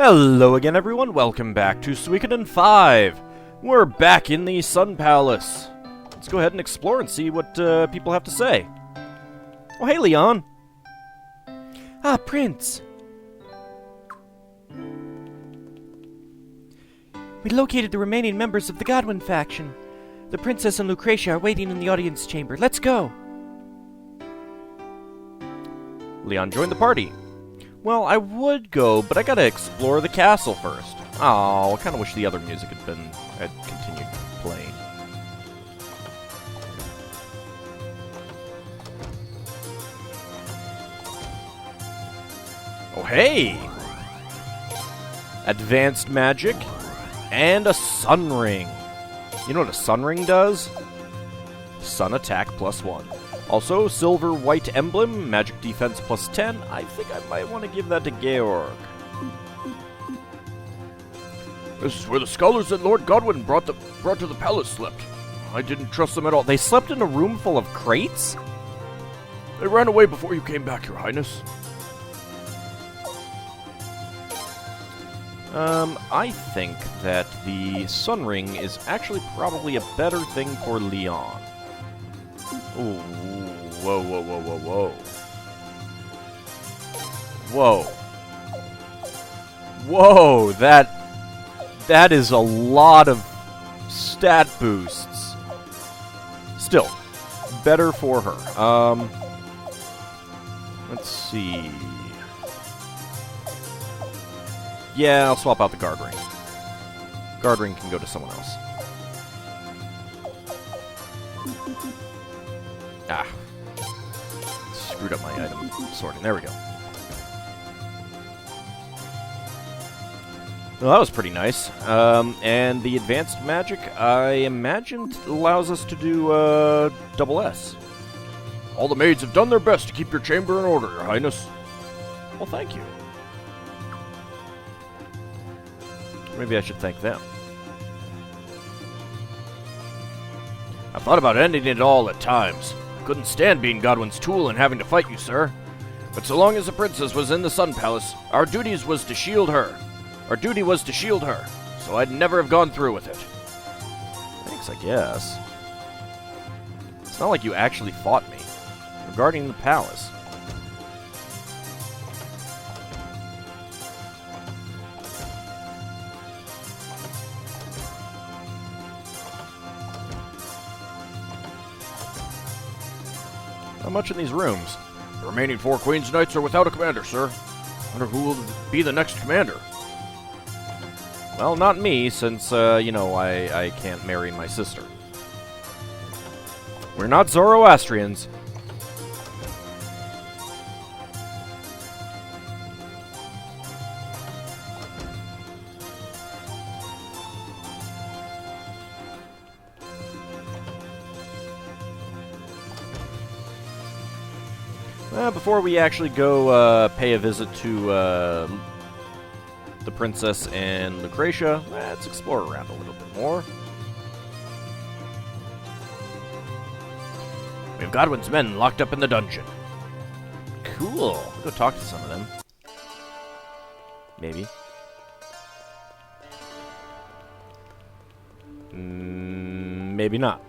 Hello again, everyone. Welcome back to Suikoden 5. We're back in the Sun Palace. Let's go ahead and explore and see what people have to say. Oh, hey, Leon. Ah, Prince. We located the remaining members of the Godwin faction. The Princess and Lucretia are waiting in the audience chamber. Let's go! Leon joined the party. Well, I would go, but I gotta explore the castle first. Oh, I kinda wish the other music had continued playing. Oh, hey! Advanced magic and a sun ring. You know what a sun ring does? Sun attack +1. Also, silver white emblem, magic defense +10. I think I might want to give that to Georg. This is where the scholars that Lord Godwin brought to the palace slept. I didn't trust them at all. They slept in a room full of crates? They ran away before you came back, Your Highness. I think that the sun ring is actually probably a better thing for Leon. Ooh, whoa, whoa, whoa, whoa, whoa. Whoa. Whoa, that is a lot of stat boosts. Still, better for her. Let's see. Yeah, I'll swap out the guard ring. Guard ring can go to someone else. Ah. Screwed up my item sorting. There we go. Well, that was pretty nice. And the advanced magic, I imagined, allows us to do, double S. All the maids have done their best to keep your chamber in order, Your Highness. Well, thank you. Maybe I should thank them. I've thought about ending it all at times. I couldn't stand being Godwin's tool and having to fight you, sir. But so long as the princess was in the Sun Palace, our duty was to shield her. So I'd never have gone through with it. Thanks, I guess. It's not like you actually fought me. Regarding the palace. How much in these rooms? The remaining 4 Queen's Knights are without a commander, sir. I wonder who will be the next commander. Well, not me, since, you know, I can't marry my sister. We're not Zoroastrians. Before we actually go pay a visit to the princess and Lucretia, let's explore around a little bit more. We have Godwin's men locked up in the dungeon. Cool. I'll go talk to some of them. Maybe. Maybe not.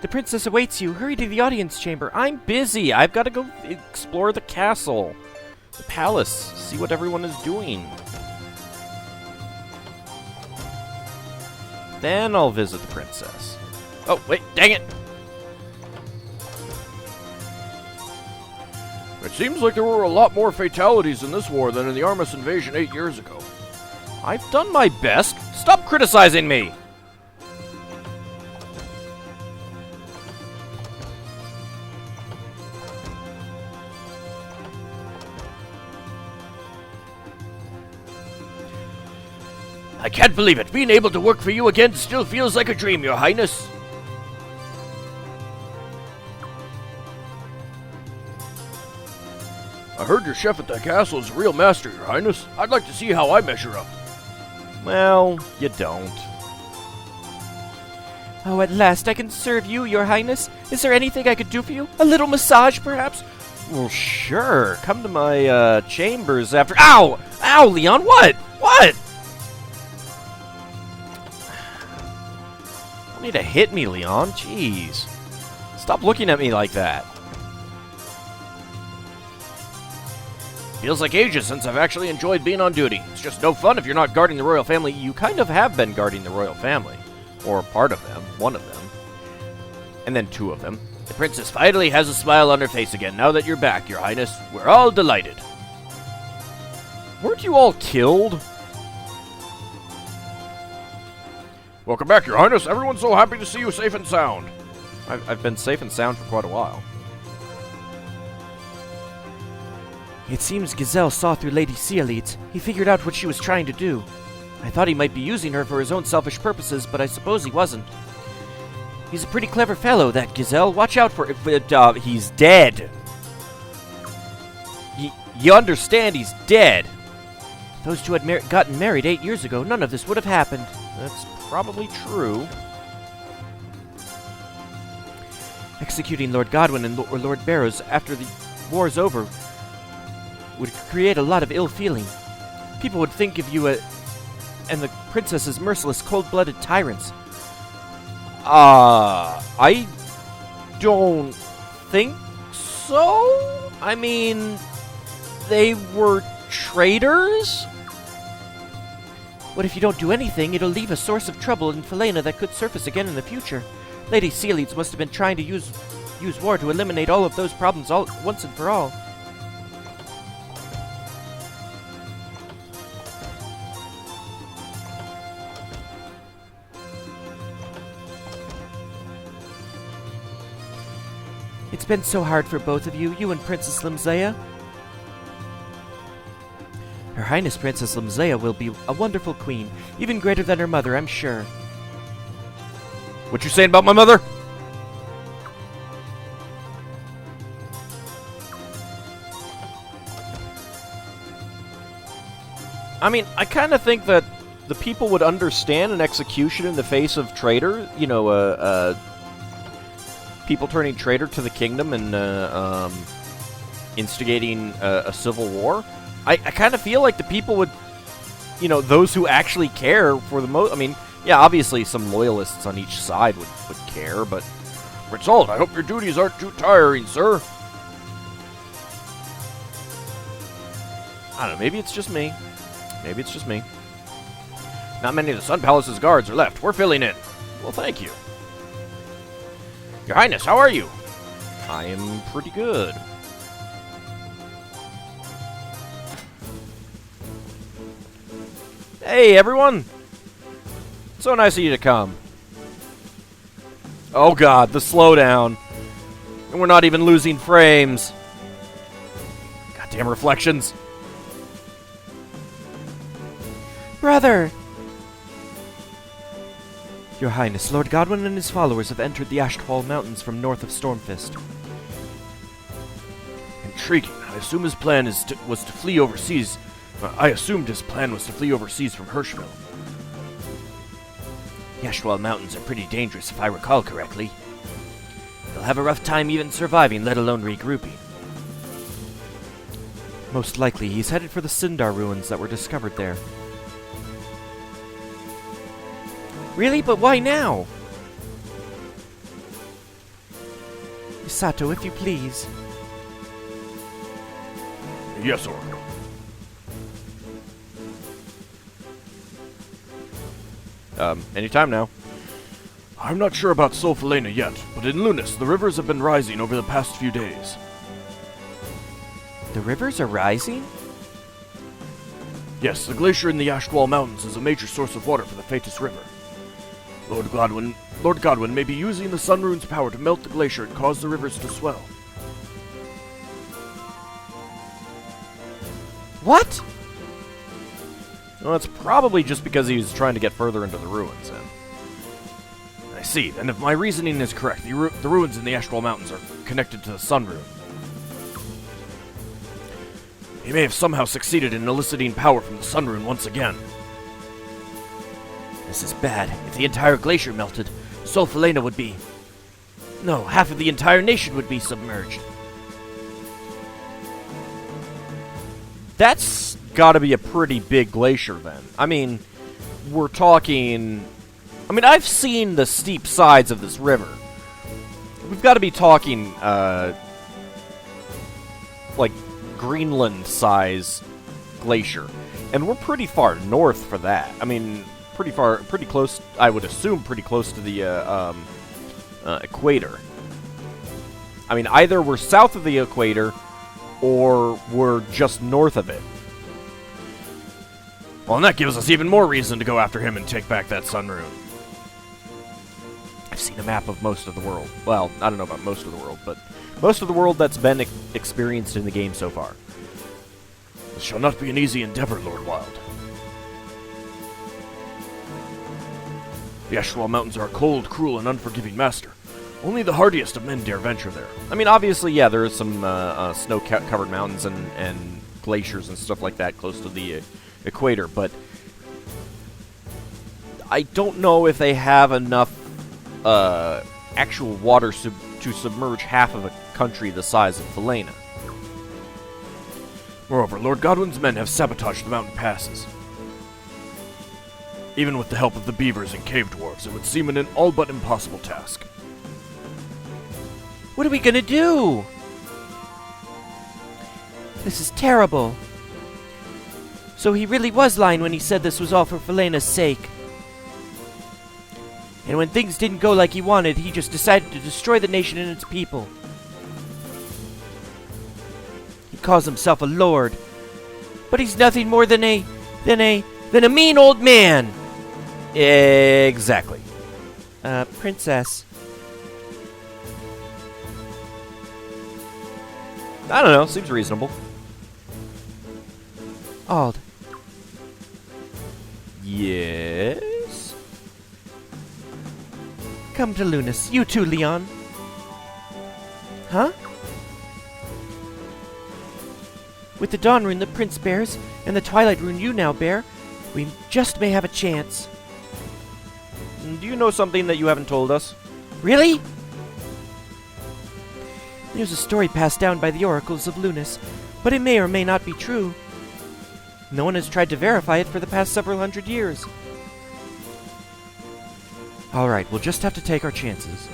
The princess awaits you. Hurry to the audience chamber. I'm busy. I've got to go explore the castle. The palace. See what everyone is doing. Then I'll visit the princess. Oh, wait. Dang it. It seems like there were a lot more fatalities in this war than in the Armas invasion 8 years ago. I've done my best. Stop criticizing me. I can't believe it. Being able to work for you again still feels like a dream, Your Highness. I heard your chef at the castle is a real master, Your Highness. I'd like to see how I measure up. Well, you don't. Oh, at last I can serve you, Your Highness. Is there anything I could do for you? A little massage, perhaps? Well, sure. Come to my, chambers after— Ow! Ow, Leon, what? What? You don't need to hit me, Leon. Jeez. Stop looking at me like that. Feels like ages since I've actually enjoyed being on duty. It's just no fun if you're not guarding the royal family. You kind of have been guarding the royal family. Or part of them. One of them. And then two of them. The princess finally has a smile on her face again now that you're back, Your Highness. We're all delighted. Weren't you all killed? Welcome back, Your Highness. Everyone's so happy to see you safe and sound. I've been safe and sound for quite a while. It seems Gazelle saw through Lady Ceolite. He figured out what she was trying to do. I thought he might be using her for his own selfish purposes, but I suppose he wasn't. He's a pretty clever fellow, that Gazelle. Watch out for it. He's dead. You understand he's dead. If those two had gotten married 8 years ago, none of this would have happened. That's probably true. Executing Lord Godwin and Lord Barrows after the war's over would create a lot of ill feeling. People would think of you and the princess as merciless, cold-blooded tyrants. I don't think so. I mean, they were traitors? What if you don't do anything? It'll leave a source of trouble in Falena that could surface again in the future. Lady Ceolite must have been trying to use war to eliminate all of those problems once and for all. It's been so hard for both of you, you and Princess Limzea. Her Highness Princess Limzea will be a wonderful queen, even greater than her mother, I'm sure. What you saying about my mother? I mean, I kind of think that the people would understand an execution in the face of traitor, you know, people turning traitor to the kingdom and instigating a civil war. I kind of feel like the people would, you know, those who actually care for the most. I mean, yeah, obviously some loyalists on each side would care, but Result, I hope your duties aren't too tiring, sir. I don't know, maybe it's just me. Maybe it's just me. Not many of the Sun Palace's guards are left. We're filling in. Well, thank you. Your Highness, how are you? I am pretty good. Hey, everyone! So nice of you to come. Oh god, the slowdown. And we're not even losing frames. Goddamn reflections. Brother! Your Highness, Lord Godwin and his followers have entered the Ashtwall Mountains from north of Stormfist. Intriguing. I assume his plan was to flee overseas. I assumed his plan was to flee overseas from Hirschville. The Ashtwall Mountains are pretty dangerous, if I recall correctly. They'll have a rough time even surviving, let alone regrouping. Most likely, he's headed for the Sindar ruins that were discovered there. Really? But why now? Misato, if you please. Yes, Oracle. Anytime now. I'm not sure about Sol Falena yet, but in Lunas, the rivers have been rising over the past few days. The rivers are rising? Yes, the glacier in the Ashtwall Mountains is a major source of water for the Fatus River. Lord Godwin may be using the Sun Rune's power to melt the glacier and cause the rivers to swell. What? Well, that's probably just because he was trying to get further into the ruins, then. I see, and if my reasoning is correct, the ruins in the Ashtwall Mountains are connected to the Sun Rune. He may have somehow succeeded in eliciting power from the Sun Rune once again. This is bad. If the entire glacier melted, Sol Falena would be... No, half of the entire nation would be submerged. That's gotta be a pretty big glacier then. I mean, we're talking... I mean, I've seen the steep sides of this river. We've got to be talking, like, Greenland-size glacier. And we're pretty far north for that. I mean, pretty close, I would assume pretty close to the, equator. I mean, either we're south of the equator, or we're just north of it. Well, and that gives us even more reason to go after him and take back that Sun Rune. I've seen a map of most of the world. Well, I don't know about most of the world, but most of the world that's been experienced in the game so far. This shall not be an easy endeavor, Lord Wild. The Ashwell Mountains are a cold, cruel, and unforgiving master. Only the hardiest of men dare venture there. I mean, obviously, yeah, there is some snow-covered mountains and glaciers and stuff like that close to the equator, but I don't know if they have enough actual water to submerge half of a country the size of Falena. Moreover, Lord Godwin's men have sabotaged the mountain passes. Even with the help of the beavers and cave dwarves, it would seem an all but impossible task. What are we gonna do? This is terrible. So he really was lying when he said this was all for Falena's sake. And when things didn't go like he wanted, he just decided to destroy the nation and its people. He calls himself a lord, but he's nothing more than a mean old man. Exactly. Princess. I don't know, seems reasonable. Ald. Yes? Come to Lunas. You too, Leon. Huh? With the Dawn Rune the Prince bears, and the Twilight Rune you now bear, we just may have a chance. Do you know something that you haven't told us? Really? There's a story passed down by the oracles of Lunas, but it may or may not be true. No one has tried to verify it for the past several hundred years. Alright, we'll just have to take our chances.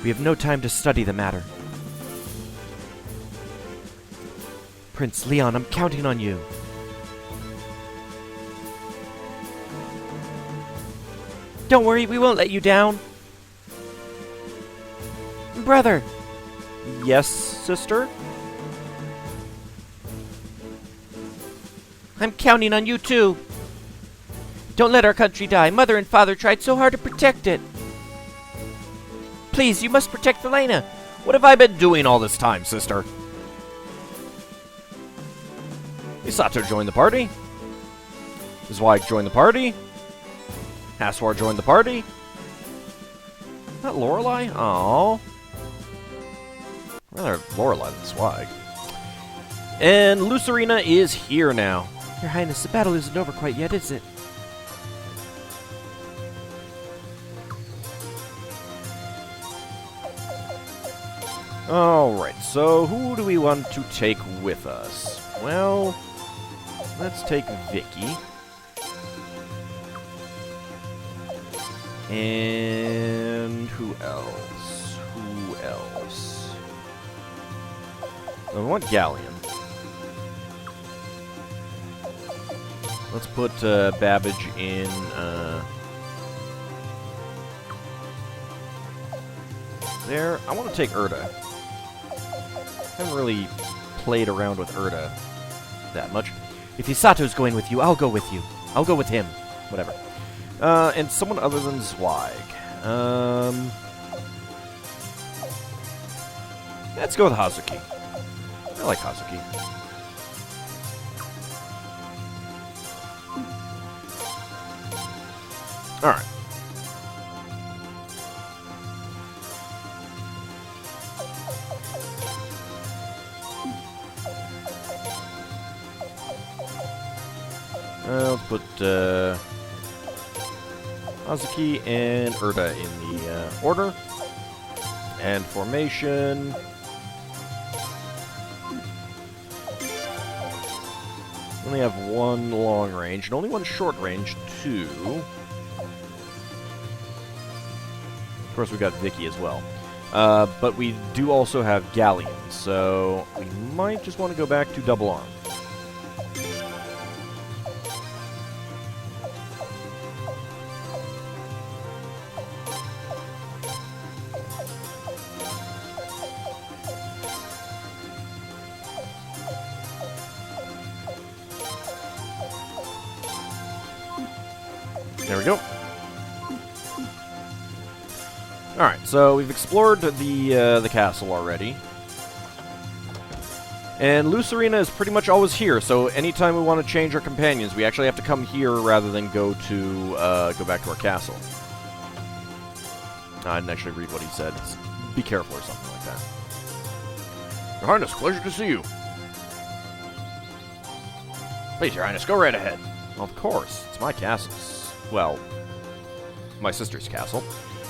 We have no time to study the matter. Prince Leon, I'm counting on you. Don't worry, we won't let you down. Brother! Yes, sister? I'm counting on you too. Don't let our country die. Mother and father tried so hard to protect it. Please, you must protect Falena. What have I been doing all this time, sister? Misato joined the party. Zweig joined the party. Haswar joined the party. Not Lorelei? Aww. Rather Lorelei than Zweig. And Lucerina is here now. Your Highness, the battle isn't over quite yet, is it? Alright, so who do we want to take with us? Well, let's take Vicky. And who else? Who else? I want Galleon. Let's put Babbage in there. I want to take Erda. Haven't really played around with Erda that much. If Hisato's going with you, I'll go with you. I'll go with him. Whatever. And someone other than Zweig. Let's go with Hazuki. I like Hazuki. Alright. Let's put Hazuki and Erda in the order. And formation. only have one long range and only one short range, too. Of course, we've got Vicky as well. But we do also have Galleon, so we might just want to go back to double arm. There we go. Alright, so we've explored the castle already. And Lucerina is pretty much always here, so anytime we want to change our companions, we actually have to come here rather than go back to our castle. I didn't actually read what he said. It's, be careful or something like that. Your Highness, pleasure to see you. Please, Your Highness, go right ahead. Well, of course, it's my castle. Well, my sister's castle.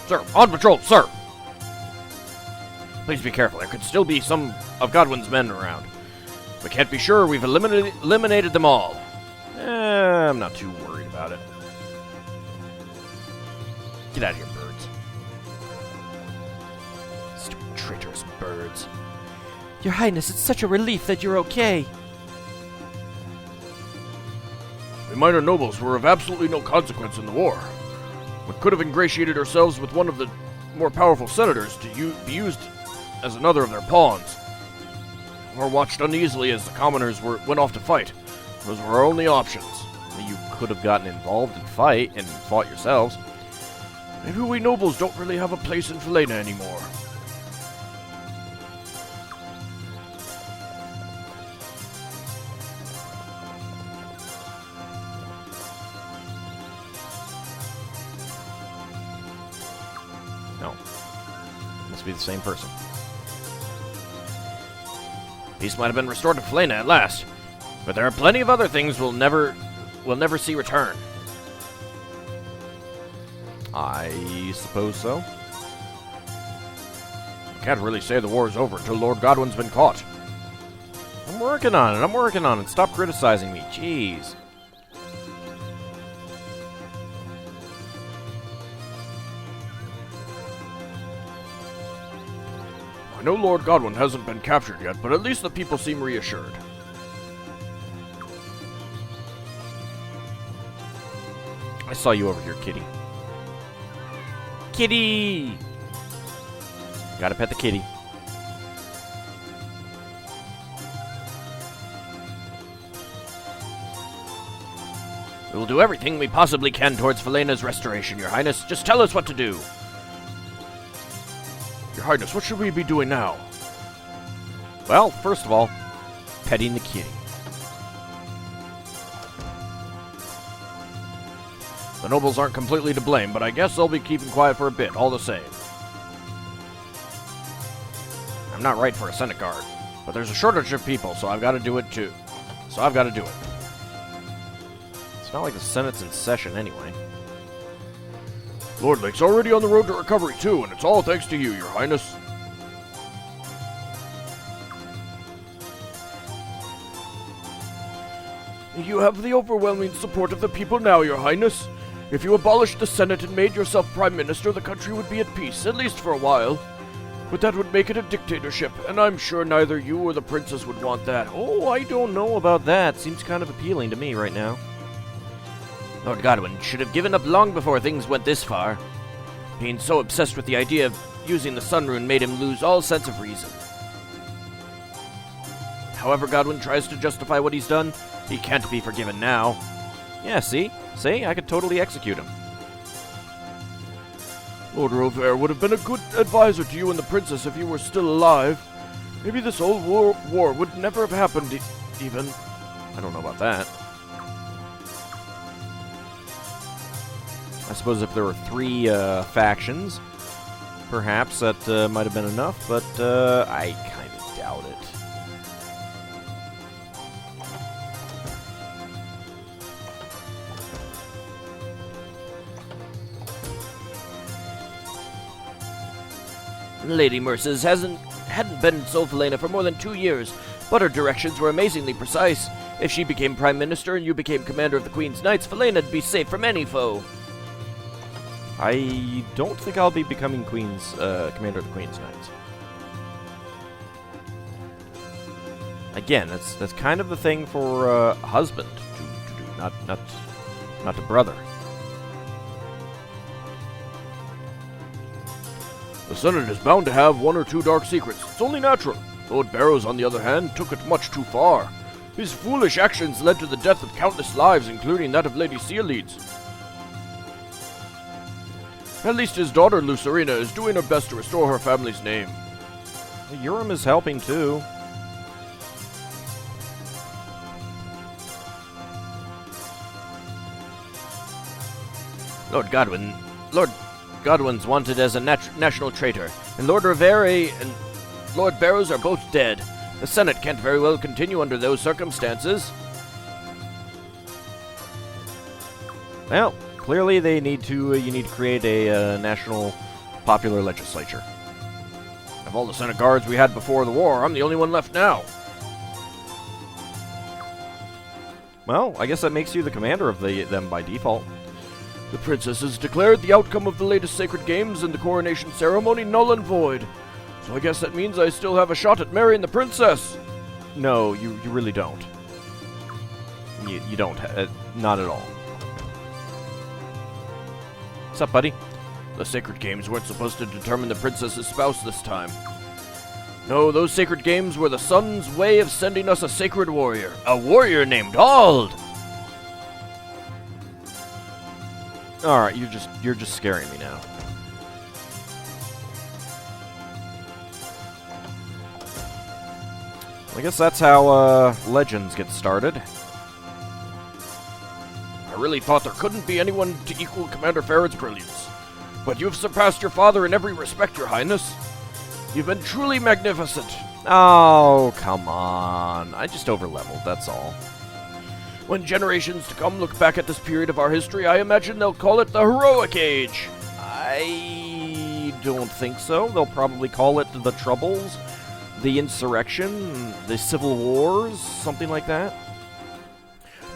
Sir, on patrol, sir! Please be careful. There could still be some of Godwin's men around. We can't be sure we've eliminated them all. I'm not too worried about it. Get out of here, birds. Stupid traitorous birds. Your Highness, it's such a relief that you're okay. We minor nobles were of absolutely no consequence in the war. We could have ingratiated ourselves with one of the more powerful senators to be used as another of their pawns, or watched uneasily as the commoners went off to fight. Those were our only options. You could have gotten involved and fought yourselves. Maybe we nobles don't really have a place in Falena anymore. No. Must be the same person. Peace might have been restored to Falena at last, but there are plenty of other things we'll never see return. I suppose so. Can't really say the war is over until Lord Godwin's been caught. I'm working on it. Stop criticizing me. Jeez. I know Lord Godwin hasn't been captured yet, but at least the people seem reassured. I saw you over here, kitty. Kitty! Gotta pet the kitty. We will do everything we possibly can towards Falena's restoration, Your Highness. Just tell us what to do. Your Highness, what should we be doing now? Well, first of all, petting the kitty. The nobles aren't completely to blame, but I guess they'll be keeping quiet for a bit, all the same. I'm not right for a Senate guard, but there's a shortage of people, so I've got to do it too. So I've got to do it. It's not like the Senate's in session anyway. Lord Lake's already on the road to recovery too, and it's all thanks to you, Your Highness. You have the overwhelming support of the people now, Your Highness. If you abolished the Senate and made yourself Prime Minister, the country would be at peace, at least for a while. But that would make it a dictatorship, and I'm sure neither you or the princess would want that. Oh, I don't know about that. Seems kind of appealing to me right now. Lord Godwin should have given up long before things went this far. Being so obsessed with the idea of using the Sun Rune made him lose all sense of reason. However Godwin tries to justify what he's done, he can't be forgiven now. Yeah, see? See? I could totally execute him. Lord Rover would have been a good advisor to you and the princess if you were still alive. Maybe this whole war would never have happened, even. I don't know about that. I suppose if there were 3 factions, perhaps that might have been enough, but I kind of doubt it. Lady Mercedes hadn't been in Falena for more than 2 years, but her directions were amazingly precise. If she became Prime Minister and you became Commander of the Queen's Knights, Falena'd be safe from any foe. I don't think I'll be becoming Commander of the Queen's Knights. Again, that's kind of the thing for a husband to do, not a brother. The Senate is bound to have one or two dark secrets. It's only natural. Lord Barrows, on the other hand, took it much too far. His foolish actions led to the death of countless lives, including that of Lady Sealeeds. At least his daughter, Lucerina, is doing her best to restore her family's name. Urim is helping too. Lord Godwin's wanted as a national traitor, and Lord Revere and Lord Barrows are both dead. The Senate can't very well continue under those circumstances. Well, clearly they need to. You need to create a national popular legislature. Of all the Senate guards we had before the war, I'm the only one left now. Well, I guess that makes you the commander of them by default. The princess has declared the outcome of the latest sacred games and the coronation ceremony null and void. So I guess that means I still have a shot at marrying the princess. No, you really don't. You don't. Not at all. What's up, buddy? The sacred games weren't supposed to determine the princess's spouse this time. No, those sacred games were the sun's way of sending us a sacred warrior. A warrior named Auld! Alright, you're just scaring me now. I guess that's how legends get started. I really thought there couldn't be anyone to equal Commander Farrad's brilliance. But you've surpassed your father in every respect, Your Highness. You've been truly magnificent. Oh, come on. I just overleveled, that's all. When generations to come look back at this period of our history, I imagine they'll call it the Heroic Age. I don't think so. They'll probably call it the Troubles, the Insurrection, the Civil Wars, something like that.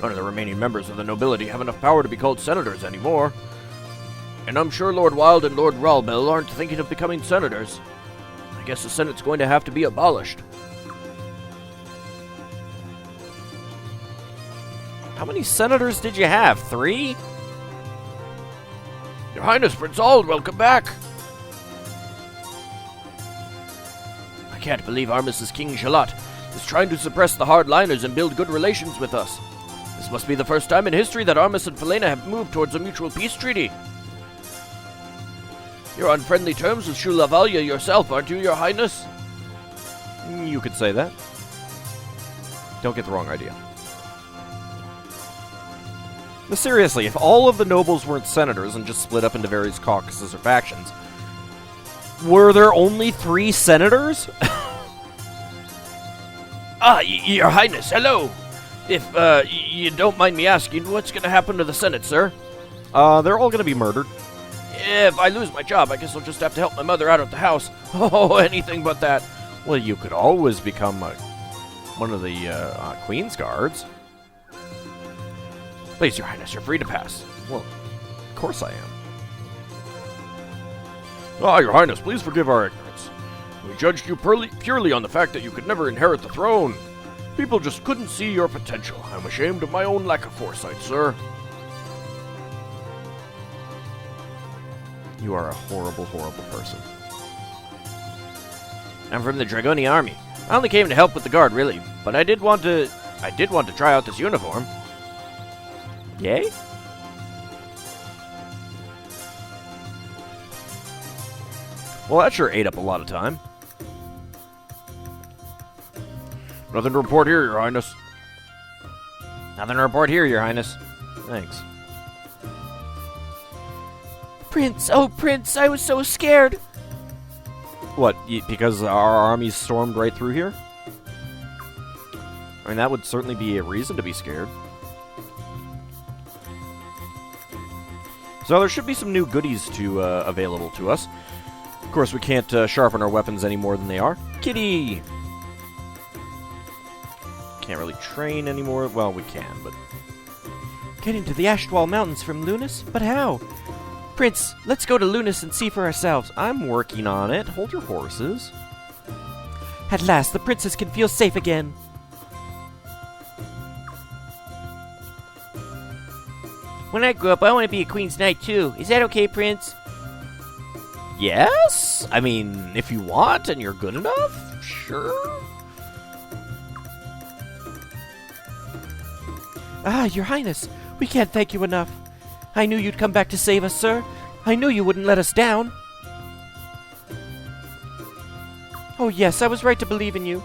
None of the remaining members of the nobility have enough power to be called senators anymore. And I'm sure Lord Wilde and Lord Ralbell aren't thinking of becoming senators. I guess the Senate's going to have to be abolished. How many senators did you have? 3? Your Highness, Prince Auld, welcome back! I can't believe our Mrs. King Shalott is trying to suppress the hardliners and build good relations with us. This must be the first time in history that Armis and Falena have moved towards a mutual peace treaty. You're on friendly terms with Shulavalia yourself, aren't you, Your Highness? You could say that. Don't get the wrong idea. But seriously, if all of the nobles weren't senators and just split up into various caucuses or factions, were there only 3 senators? Your Highness, hello! If, you don't mind me asking, what's gonna happen to the Senate, sir? They're all gonna be murdered. If I lose my job, I guess I'll just have to help my mother out at the house. Oh, anything but that. Well, you could always become one of the Queen's Guards. Please, Your Highness, you're free to pass. Well, of course I am. Your Highness, please forgive our ignorance. We judged you purely on the fact that you could never inherit the throne. People just couldn't see your potential. I'm ashamed of my own lack of foresight, sir. You are a horrible, horrible person. I'm from the Dragoni army. I only came to help with the guard, really, but I did want to try out this uniform. Yay? Well, that sure ate up a lot of time. Nothing to report here, Your Highness. Nothing to report here, Your Highness. Thanks. Prince, oh Prince, I was so scared. What, because our armies stormed right through here? I mean, that would certainly be a reason to be scared. So there should be some new goodies available to us. Of course, we can't sharpen our weapons any more than they are. Kitty! can't really train anymore. Well, we can, but... Get into the Ashdwall Mountains from Lunas? But how? Prince, let's go to Lunas and see for ourselves. I'm working on it. Hold your horses. At last, the princess can feel safe again. When I grow up, I want to be a Queen's Knight, too. Is that okay, Prince? Yes? I mean, if you want and you're good enough, sure. Ah, Your Highness, we can't thank you enough. I knew you'd come back to save us, sir. I knew you wouldn't let us down. Oh yes, I was right to believe in you.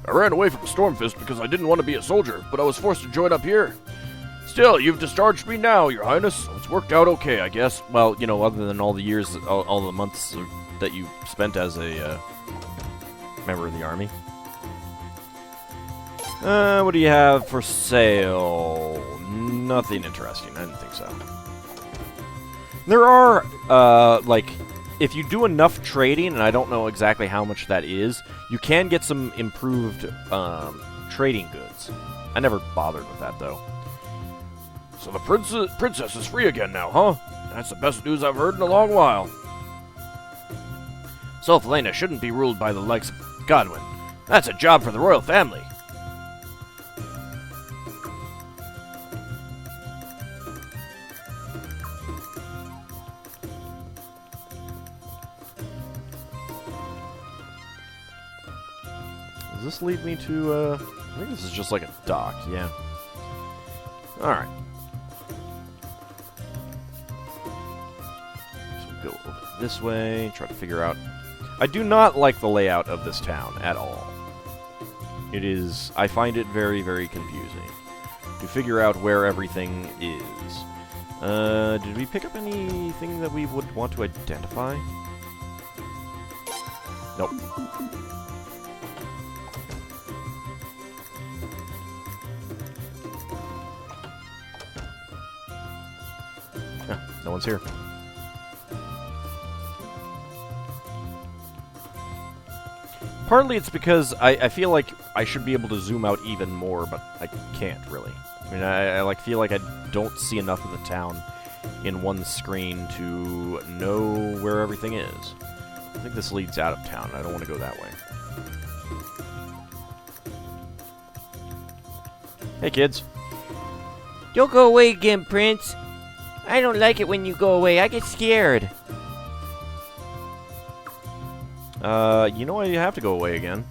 I ran away from Stormfist because I didn't want to be a soldier, but I was forced to join up here. Still, you've discharged me now, Your Highness, so it's worked out okay, I guess. Well, you know, other than all the years, all the months that you spent as a member of the army. What do you have for sale? Nothing interesting. I didn't think so. There are, like, if you do enough trading, and I don't know exactly how much that is, you can get some improved trading goods. I never bothered with that, though. So the princess is free again now, huh? That's the best news I've heard in a long while. So Falena shouldn't be ruled by the likes of Godwin. That's a job for the royal family. Does this lead me to, I think this is just like a dock, yeah. Alright. So we go over this way, try to figure out... I do not like the layout of this town at all. It is... I find it very, very confusing to figure out where everything is. Did we pick up anything that we would want to identify? Nope. No one's here. Partly it's because I feel like I should be able to zoom out even more, but I can't really. I mean, I like feel like I don't see enough of the town in one screen to know where everything is. I think this leads out of town. I don't want to go that way. Hey, kids. Don't go away again, Prince. I don't like it when you go away. I get scared. You know you have to go away again.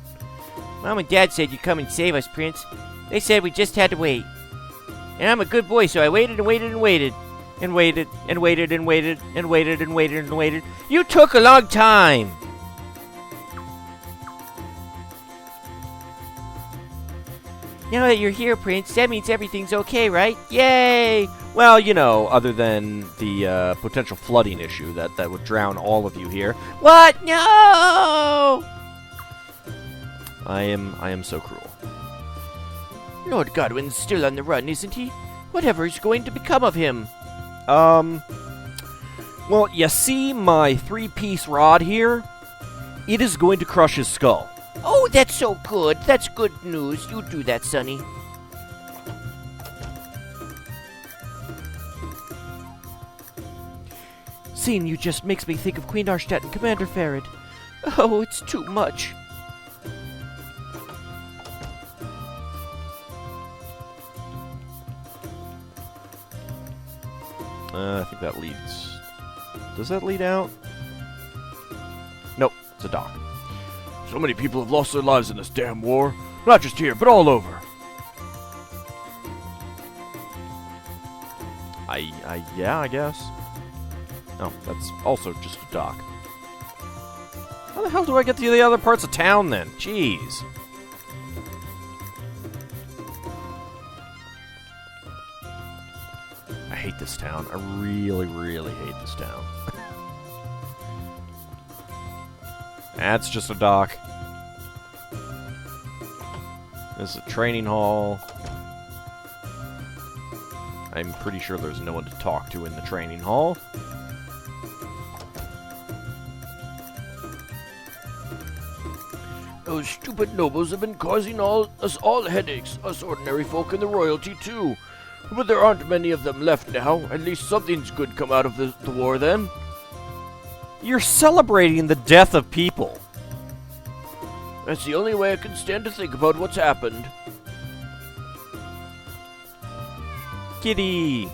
Mom and Dad said you'd come and save us, Prince. They said we just had to wait. And I'm a good boy, so I waited and waited and waited. And waited and waited and waited and waited and waited and waited. You took a long time! Now that you're here, Prince, that means everything's okay, right? Yay! Well, you know, other than the potential flooding issue that would drown all of you here. What? No! I am so cruel. Lord Godwin's still on the run, isn't he? Whatever is going to become of him? Well, you see my 3-piece rod here? It is going to crush his skull. Oh, that's so good. That's good news. You do that, Sonny. Seeing you just makes me think of Queen Arshtat and Commander Farid. Oh, it's too much. I think that leads... Does that lead out? Nope, it's a dock. So many people have lost their lives in this damn war. Not just here, but all over. Yeah, I guess. Oh, that's also just a dock. How the hell do I get to the other parts of town, then? Jeez. I hate this town. I really, really hate this town. That's just a dock. This is a training hall. I'm pretty sure there's no one to talk to in the training hall. Those stupid nobles have been causing us all headaches, us ordinary folk and the royalty too. But there aren't many of them left now. At least something's good come out of the war then. You're celebrating the death of people. That's the only way I can stand to think about what's happened. Kitty!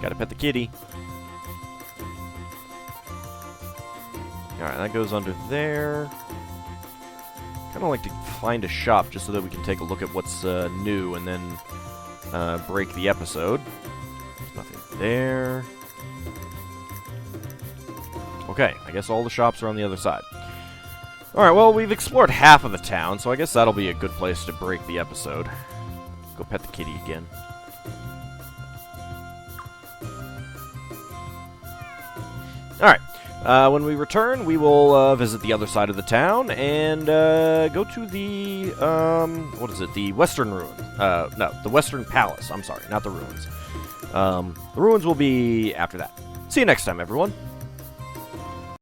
Gotta pet the kitty. Alright, that goes under there. Kinda like to find a shop just so that we can take a look at what's new and then break the episode. There's nothing there. Okay, I guess all the shops are on the other side. Alright, well, we've explored half of the town, so I guess that'll be a good place to break the episode. Go pet the kitty again. Alright, when we return, we will visit the other side of the town and go to the, what is it, the Western Ruins. No, the Western Palace. I'm sorry, not the ruins. The ruins will be after that. See you next time, everyone.